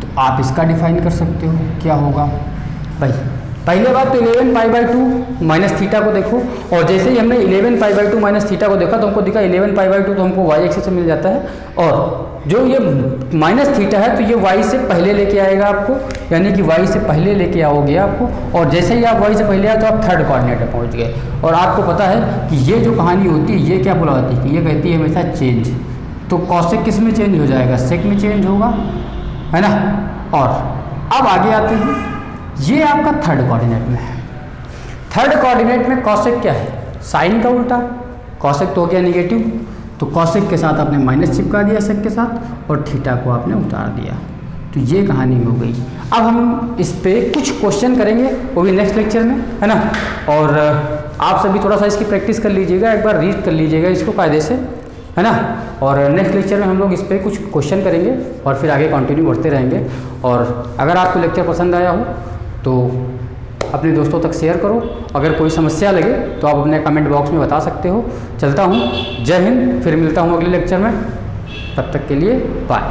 [SPEAKER 1] तो आप इसका डिफाइन कर सकते हो क्या होगा भाई। पहले बात तो 11 π/2 माइनस थीटा को देखो, और जैसे ही हमने 11 π/2 माइनस थीटा को देखा तो हमको दिखा 11 π/2 तो हमको y एक्सिस से मिल जाता है, और जो ये माइनस थीटा है तो ये y से पहले लेके आएगा आपको, यानी कि y से पहले लेके आओगे आपको, और जैसे ही आप y से पहले आए तो आप थर्ड कोऑर्डिनेट में पहुंच गए। और आपको पता है कि ये जो कहानी होती है ये क्या बुलाती है, ये कहती है हमेशा चेंज। तो कॉसेक किस में चेंज हो जाएगा, सेक में चेंज होगा, है ना। और अब आगे आते हैं, ये आपका थर्ड कोऑर्डिनेट में है। थर्ड कोऑर्डिनेट में कॉसेक क्या है, साइन का उल्टा। कॉसेक तो हो गया नेगेटिव, तो कॉसेक के साथ आपने माइनस चिपका दिया सेक के साथ, और थीटा को आपने उतार दिया। तो ये कहानी हो गई। अब हम इस पे कुछ क्वेश्चन करेंगे, वो भी नेक्स्ट लेक्चर में, है ना। और आप सभी थोड़ा सा इसकी प्रैक्टिस कर लीजिएगा, एक बार रीड कर लीजिएगा इसको कायदे से, है ना। और नेक्स्ट लेक्चर में हम लोग इस पर कुछ क्वेश्चन करेंगे और फिर आगे कंटिन्यू बढ़ते रहेंगे। और अगर आपको लेक्चर पसंद आया हो तो अपने दोस्तों तक शेयर करो। अगर कोई समस्या लगे तो आप अपने कमेंट बॉक्स में बता सकते हो। चलता हूँ, जय हिंद, फिर मिलता हूँ अगले लेक्चर में, तब तक के लिए बाय।